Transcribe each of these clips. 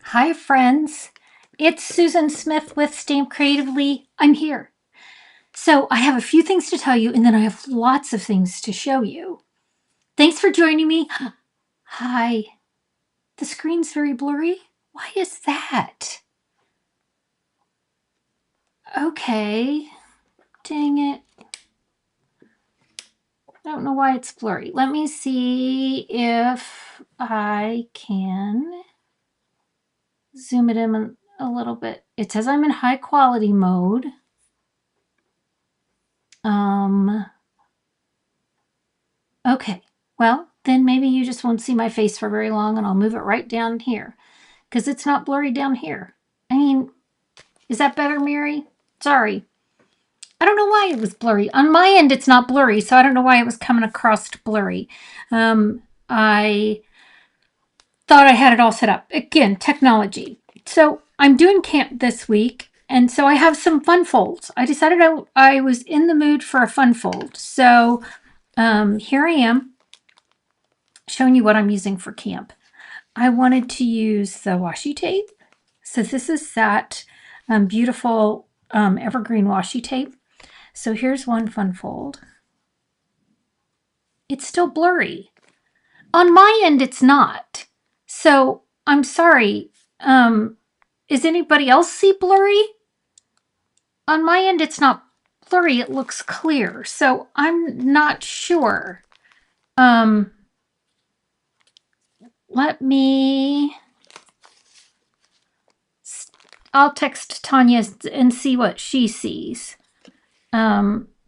Hi, friends. It's Susan Smith with StampCreatively. I'm here. So, I have a few things to tell you, and then I have lots of things to show you. Thanks for joining me. Hi. The screen's very blurry. Why is that? Okay. Dang it. I don't know why it's blurry. Let me see if I can zoom it in a little bit. It says I'm in high quality mode. Okay, well, then maybe you just won't see my face for very long and I'll move it right down here because it's not blurry down here. I mean, is that better, Mary? Sorry. I don't know why it was blurry. On my end, it's not blurry, so I don't know why it was coming across blurry. I thought I had it all set up. Again, technology. So I'm doing camp this week, and so I have some fun folds. I decided I was in the mood for a fun fold. So here I am showing you what I'm using for camp. I wanted to use the washi tape. So this is that beautiful evergreen washi tape. So here's one fun fold. It's still blurry. On my end, it's not. So I'm sorry. Is anybody else see blurry? On my end, it's not blurry. It looks clear. So I'm not sure. Let me... I'll text Tanya and see what she sees.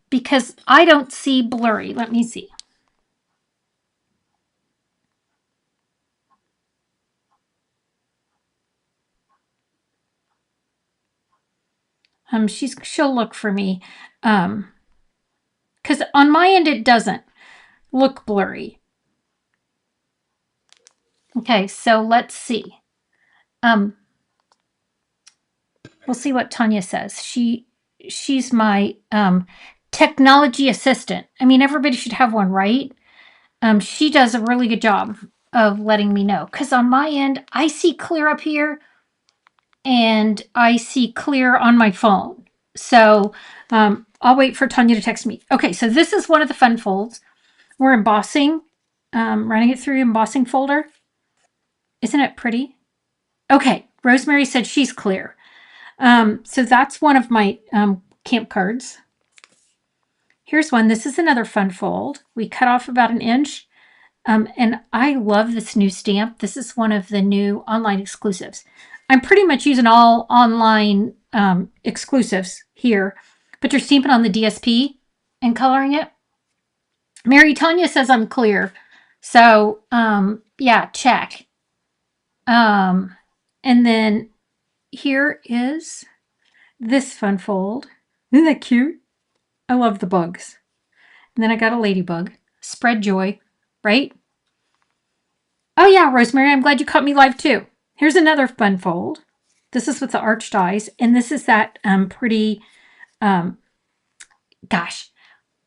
Because I don't see blurry. Let me see. She'll look for me. Because on my end it doesn't look blurry. Okay, so let's see. We'll see what Tanya says. She's my technology assistant. I mean, everybody should have one, right? She does a really good job of letting me know. Because on my end, I see clear up here and I see clear on my phone. So I'll wait for Tanya to text me. Okay, so this is one of the fun folds. We're embossing, running it through the embossing folder. Isn't it pretty? Okay, Rosemary said she's clear. So that's one of my camp cards. Here's one. This is another fun fold. We cut off about an inch. And I love this new stamp. This is one of the new online exclusives. I'm pretty much using all online exclusives here, but you're stamping on the DSP and coloring it. Mary Tanya says I'm clear. So, yeah, check. And then here is this fun fold. Isn't that cute? I love the bugs. And then I got a ladybug. Spread joy, right? Oh yeah, Rosemary, I'm glad you caught me live too. Here's another fun fold. This is with the arched eyes, and this is that pretty, gosh,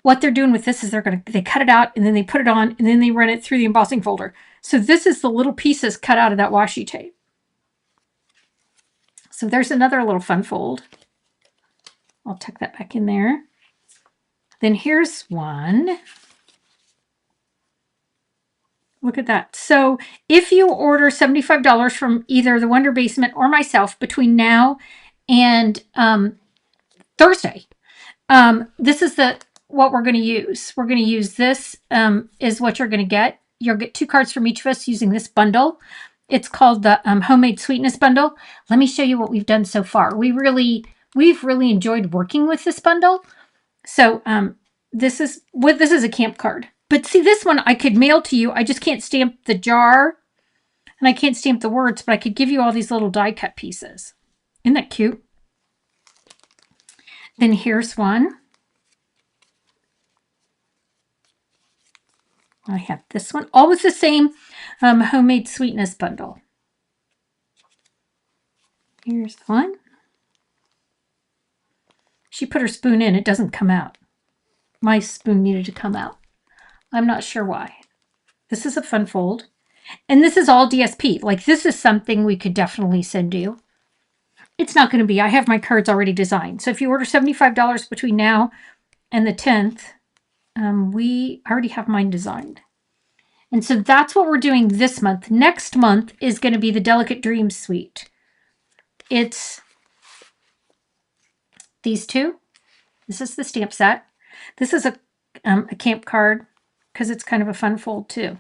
what they're doing with this is they cut it out and then they put it on and then they run it through the embossing folder. So this is the little pieces cut out of that washi tape. So there's another little fun fold. I'll tuck that back in there. Then here's one. Look at that. So if you order $75 from either the Wonder Basement or myself between now and Thursday, this is what we're going to use. We're going to use this is what you're going to get. You'll get 2 cards from each of us using this bundle. It's called the Homemade Sweetness Bundle. Let me show you what we've done so far. We've really enjoyed working with this bundle. So this is a camp card. But see, this one I could mail to you. I just can't stamp the jar and I can't stamp the words, but I could give you all these little die cut pieces. Isn't that cute? Then here's one. I have this one, all with the same Homemade Sweetness bundle. Here's one. She put her spoon in. It doesn't come out. My spoon needed to come out. I'm not sure why. This is a fun fold. And this is all DSP. Like, this is something we could definitely send you. It's not going to be. I have my cards already designed. So if you order $75 between now and the 10th, we already have mine designed. And so that's what we're doing this month. Next month is going to be the Delicate Dreams Suite. It's these two. This is the stamp set. This is a camp card because it's kind of a fun fold too.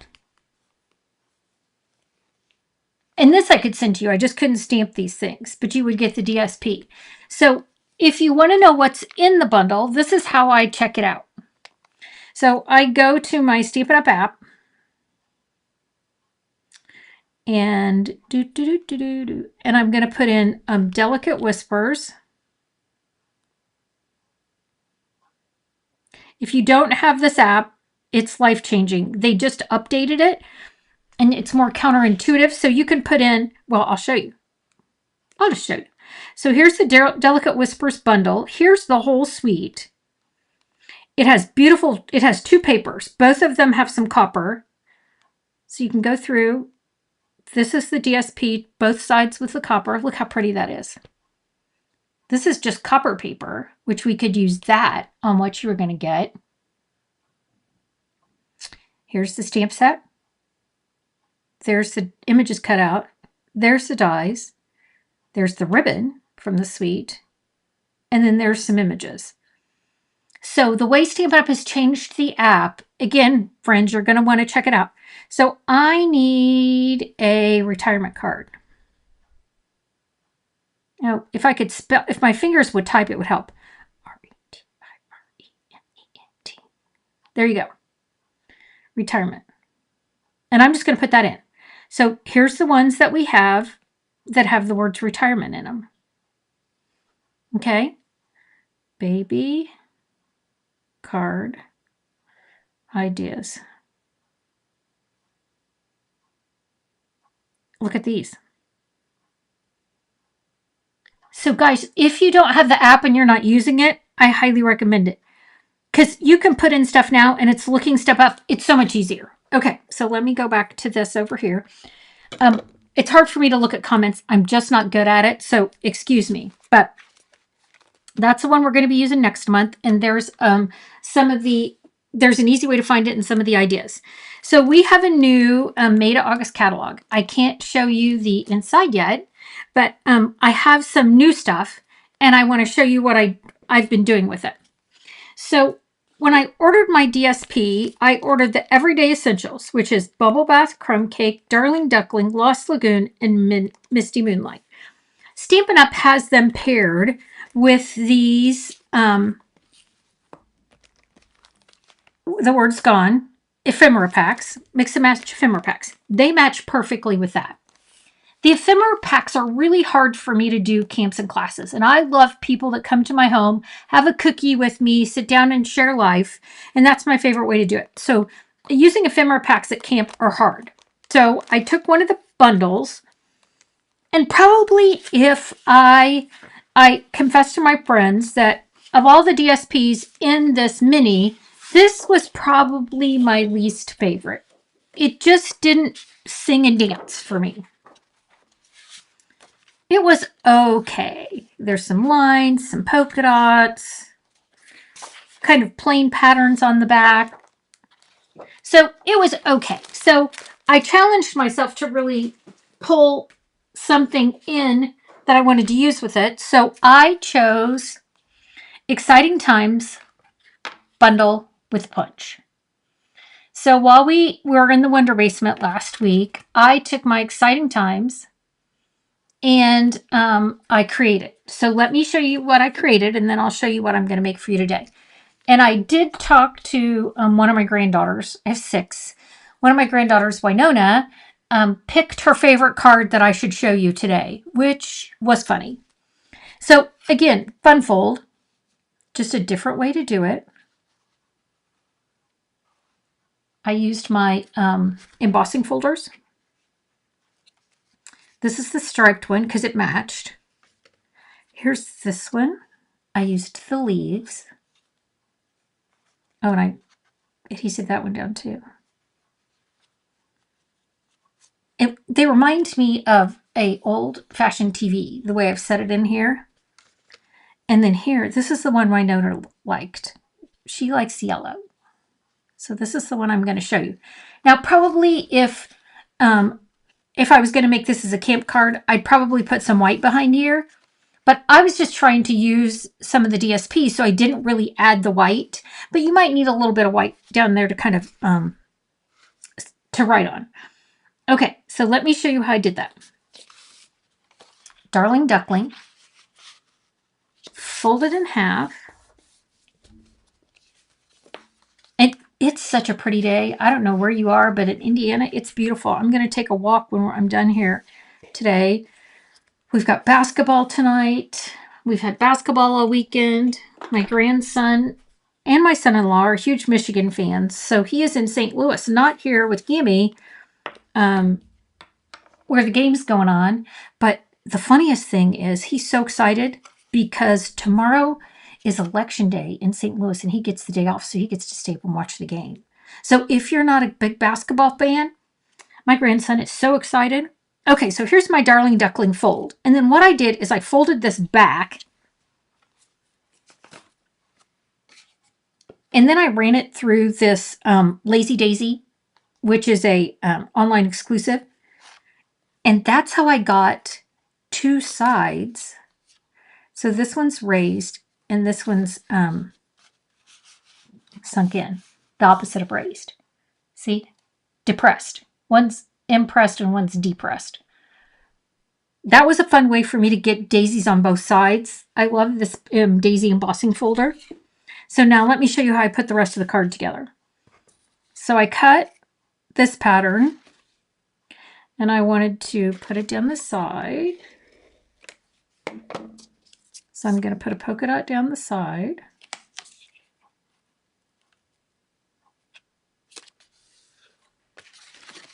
And this I could send to you. I just couldn't stamp these things, but you would get the DSP. So if you want to know what's in the bundle, this is how I check it out. So I go to my Stampin' Up app and and I'm going to put in Delicate Whispers. If you don't have this app, it's life-changing. They just updated it and it's more counterintuitive. So you can put in, well, I'll show you. I'll just show you. So here's the Delicate Whispers bundle. Here's the whole suite. It has it has two papers. Both of them have some copper. So you can go through. This is the DSP, both sides with the copper. Look how pretty that is. This is just copper paper, which we could use that on what you were going to get. Here's the stamp set. There's the images cut out. There's the dies. There's the ribbon from the suite. And then there's some images. So the way Stampin' Up! Has changed the app, again, friends, you're going to want to check it out. So I need a retirement card. Now, if I could spell, if my fingers would type, it would help. R-E-T-I-R-E-M-E-N-T. There you go. Retirement. And I'm just going to put that in. So here's the ones that we have that have the words retirement in them. Okay. Baby card ideas. Look at these. So guys, if you don't have the app and you're not using it, I highly recommend it. Because you can put in stuff now and it's looking stuff up. It's so much easier. Okay, so let me go back to this over here. It's hard for me to look at comments. I'm just not good at it, so excuse me. But that's the one we're going to be using next month. And there's there's an easy way to find it in some of the ideas. So we have a new May to August catalog. I can't show you the inside yet, but I have some new stuff and I want to show you what I've been doing with it. So when I ordered my DSP, I ordered the Everyday Essentials, which is Bubble Bath, Crumb Cake, Darling Duckling, Lost Lagoon, and Misty Moonlight. Stampin' Up! Has them paired with these, the word's gone, ephemera packs, mix and match ephemera packs. They match perfectly with that. The ephemera packs are really hard for me to do camps and classes. And I love people that come to my home, have a cookie with me, sit down and share life. And that's my favorite way to do it. So using ephemera packs at camp are hard. So I took one of the bundles and probably if I confess to my friends that of all the DSPs in this mini, this was probably my least favorite. It just didn't sing and dance for me. It was okay. There's some lines, some polka dots, kind of plain patterns on the back. So it was okay. So I challenged myself to really pull something in that I wanted to use with it. So I chose Exciting Times bundle with punch. So while we were in the Wonder Basement last week, I took my Exciting Times and I created. So let me show you what I created and then I'll show you what I'm going to make for you today. And I did talk to one of my granddaughters. I have 6. One of my granddaughters, Winona, picked her favorite card that I should show you today, which was funny. So again, fun fold, just a different way to do it. I used my embossing folders. This is the striped one because it matched. Here's this one. I used the leaves. Oh, and I adhesive that one down too. they remind me of a old-fashioned TV, the way I've set it in here. And then here, this is the one Winona liked. She likes yellow. So this is the one I'm going to show you. Now, probably if I was going to make this as a camp card, I'd probably put some white behind here. But I was just trying to use some of the DSP, so I didn't really add the white. But you might need a little bit of white down there to kind of to write on. Okay, so let me show you how I did that. Darling Duckling, fold it in half. And it's such a pretty day. I don't know where you are, but in Indiana, it's beautiful. I'm going to take a walk when I'm done here today. We've got basketball tonight. We've had basketball all weekend. My grandson and my son-in-law are huge Michigan fans. So he is in St. Louis, not here with Gimme, where the game's going on. But the funniest thing is he's so excited because tomorrow is election day in St. Louis and he gets the day off, so he gets to stay up and watch the game. So if you're not a big basketball fan, my grandson is so excited. Okay, so here's my Darling Duckling fold. And then what I did is I folded this back. And then I ran it through this Lazy Daisy, which is a online exclusive. And that's how I got two sides. So this one's raised and this one's sunk in, the opposite of raised. See? Depressed. One's impressed and one's depressed. That was a fun way for me to get daisies on both sides. I love this daisy embossing folder. So now let me show you how I put the rest of the card together. So I cut this pattern and I wanted to put it down the side. So I'm going to put a polka dot down the side.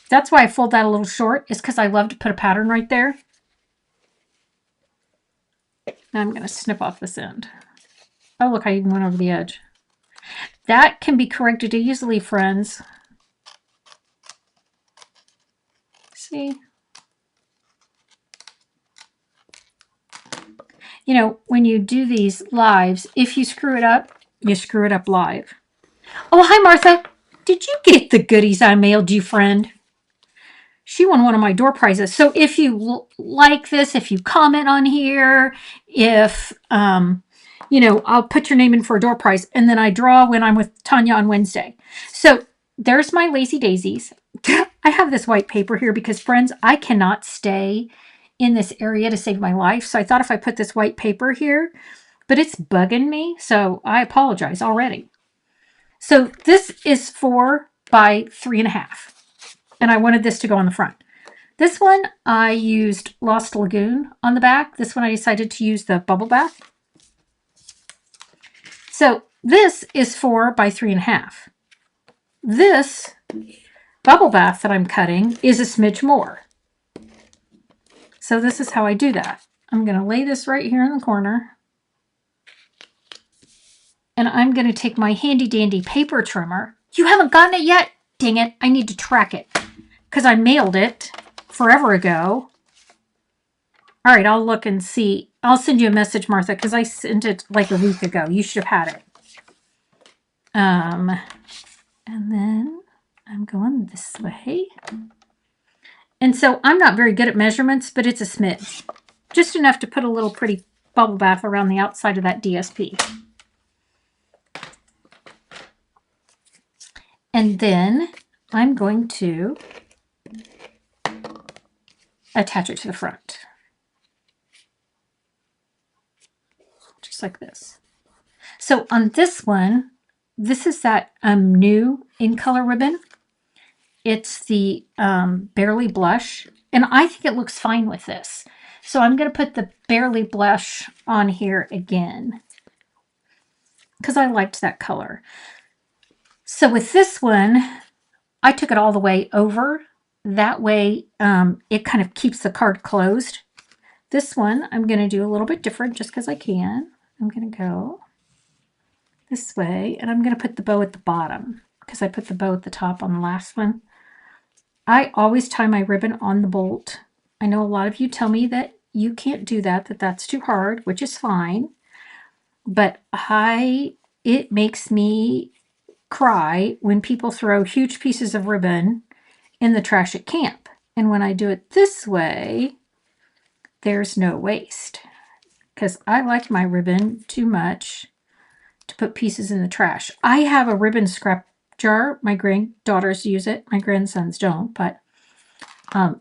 That's why I fold that a little short, is because I love to put a pattern right there. Now I'm going to snip off this end. Oh, look, I even went over the edge. That can be corrected easily, friends. See? You know, when you do these lives, if you screw it up, you screw it up live. Oh, hi, Martha. Did you get the goodies I mailed you, friend? She won one of my door prizes. So if you like this, if you comment on here, if, you know, I'll put your name in for a door prize. And then I draw when I'm with Tanya on Wednesday. So there's my Lazy Daisies. I have this white paper here because, friends, I cannot stay in this area to save my life. So I thought if I put this white paper here, but it's bugging me. So I apologize already. So this is 4 by 3.5. And I wanted this to go on the front. This one, I used Lost Lagoon on the back. This one, I decided to use the bubble bath. So this is 4 by 3.5. This bubble bath that I'm cutting is a smidge more. So this is how I do that. I'm going to lay this right here in the corner. And I'm going to take my handy dandy paper trimmer. You haven't gotten it yet? Dang it, I need to track it because I mailed it forever ago. All right, I'll look and see. I'll send you a message, Martha, because I sent it like a week ago. You should have had it. And then I'm going this way. And so I'm not very good at measurements, but it's a smidge. Just enough to put a little pretty bubble bath around the outside of that DSP. And then I'm going to attach it to the front. Just like this. So on this one, this is that new in color ribbon. It's the Barely Blush. And I think it looks fine with this. So I'm going to put the Barely Blush on here again because I liked that color. So with this one, I took it all the way over. That way it kind of keeps the card closed. This one I'm going to do a little bit different just because I can. I'm going to go this way and I'm going to put the bow at the bottom because I put the bow at the top on the last one. I always tie my ribbon on the bolt. I know a lot of you tell me that you can't do that, that's too hard, which is fine. But it makes me cry when people throw huge pieces of ribbon in the trash at camp. And when I do it this way, there's no waste. Because I like my ribbon too much to put pieces in the trash. I have a ribbon scrap jar. My granddaughters use it. My grandsons don't, but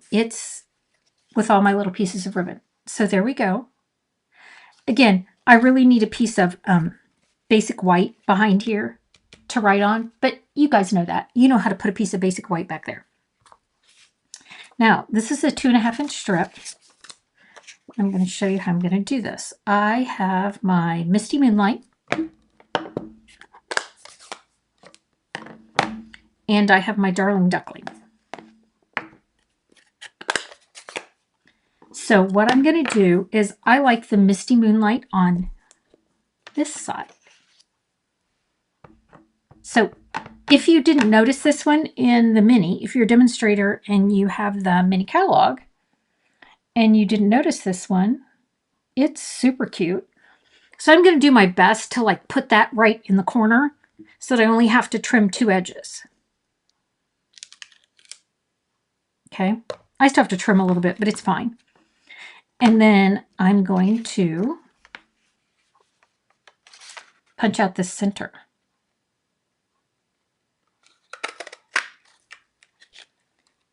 it's with all my little pieces of ribbon. So there we go. Again, I really need a piece of basic white behind here to write on, but you guys know that. You know how to put a piece of basic white back there. Now, this is a 2.5-inch strip. I'm going to show you how I'm going to do this. I have my Misty Moonlight, and I have my Darling Duckling. So what I'm going to do is I like the Misty Moonlight on this side. So if you didn't notice this one in the mini, if you're a demonstrator and you have the mini catalog and you didn't notice this one, it's super cute. So I'm going to do my best to like put that right in the corner so that I only have to trim 2 edges. Okay, I still have to trim a little bit, but it's fine. And then I'm going to punch out this center.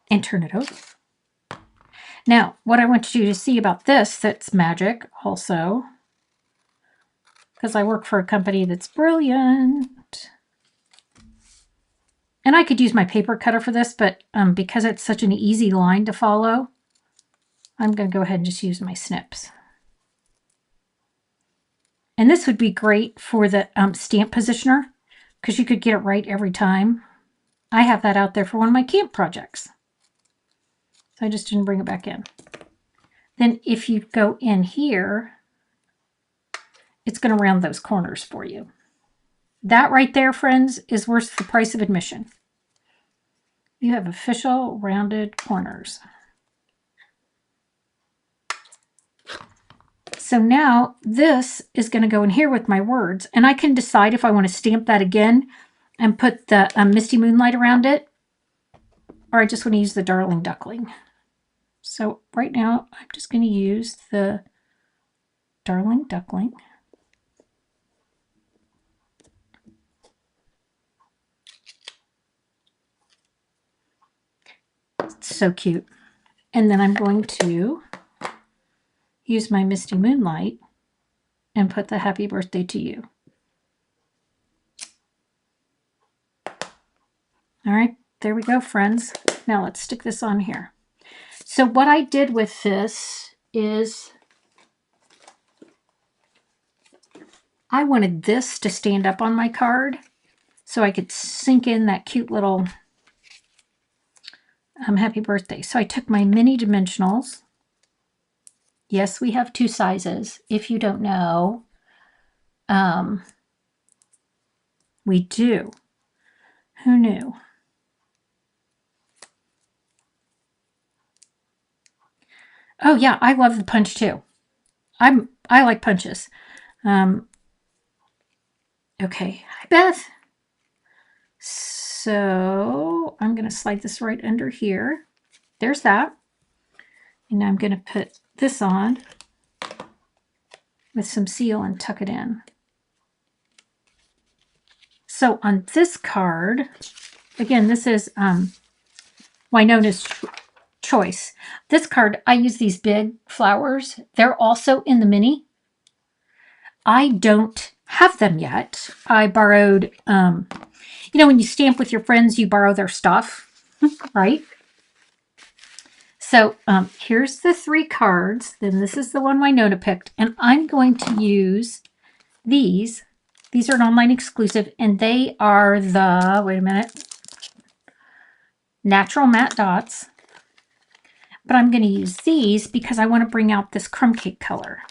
And turn it over. Now, what I want you to see about this that's magic also, because I work for a company that's brilliant. And I could use my paper cutter for this, but because it's such an easy line to follow, I'm going to go ahead and just use my snips. And this would be great for the stamp positioner, because you could get it right every time. I have that out there for one of my camp projects. So I just didn't bring it back in. Then if you go in here, it's going to round those corners for you. That right there, friends, is worth the price of admission. You have official rounded corners. So now this is going to go in here with my words, and I can decide if I want to stamp that again and put the Misty Moonlight around it, or I just want to use the Darling Duckling. So right now, I'm just going to use the Darling Duckling. It's so cute. And then I'm going to use my Misty Moonlight and put the Happy Birthday to You. All right, there we go, friends. Now let's stick this on here. So what I did with this is I wanted this to stand up on my card so I could sink in that cute little happy birthday. So I took my mini dimensionals. Yes, we have 2 sizes. If you don't know, we do. Who knew? Oh yeah, I love the punch too. I like punches. Okay, hi Beth. So I'm going to slide this right under here. There's that. And now I'm going to put this on with some seal and tuck it in. So on this card, again, this is Winona's Choice. This card, I use these big flowers. They're also in the mini. I don't have them yet. I borrowed, you know, when you stamp with your friends, you borrow their stuff, right? So here's the 3 cards. Then this is the one Winona picked. And I'm going to use these. These are an online exclusive, and they are the, wait a minute, Natural Matte Dots. But I'm going to use these because I want to bring out this crumb cake color.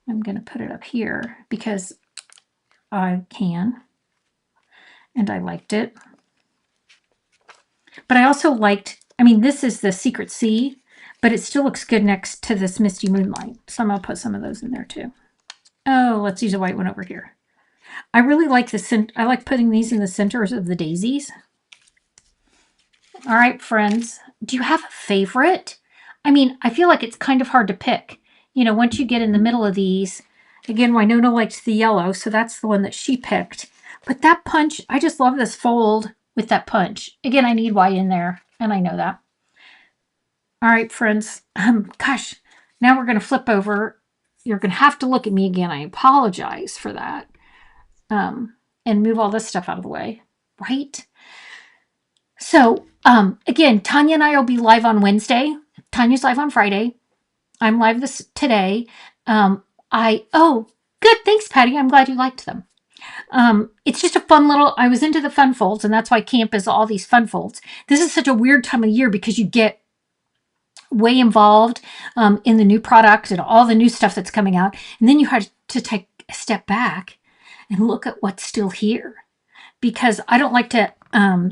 I'm going to put it up here because I can, and I liked it. But I also liked, I mean, this is the Secret Sea, but it still looks good next to this Misty Moonlight. So I'm going to put some of those in there too. Oh, let's use a white one over here. I really like I like putting these in the centers of the daisies. All right, friends. Do you have a favorite? I mean, I feel like it's kind of hard to pick. You know, once you get in the middle of these, again, Winona likes the yellow, so that's the one that she picked. But that punch, I just love this fold with that punch. Again, I need white in there, and I know that. All right, friends. Gosh, now we're going to flip over. You're going to have to look at me again. I apologize for that. And move all this stuff out of the way, right? So, again, Tanya and I will be live on Wednesday. Tanya's live on Friday. I'm live today. Oh, good. Thanks, Patty. I'm glad you liked them. It's just a fun little, I was into the fun folds, and that's why camp is all these fun folds. This is such a weird time of year because you get way involved in the new product and all the new stuff that's coming out. And then you have to take a step back and look at what's still here, because I don't like to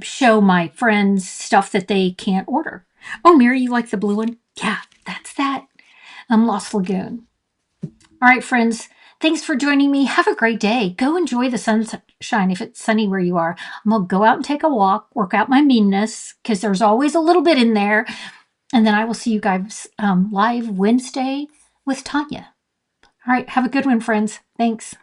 show my friends stuff that they can't order. Oh, Mary, you like the blue one? Yeah, that's that. Lost Lagoon. All right, friends. Thanks for joining me. Have a great day. Go enjoy the sunshine if it's sunny where you are. I'm going to go out and take a walk, work out my meanness, because there's always a little bit in there. And then I will see you guys live Wednesday with Tanya. All right, have a good one, friends. Thanks.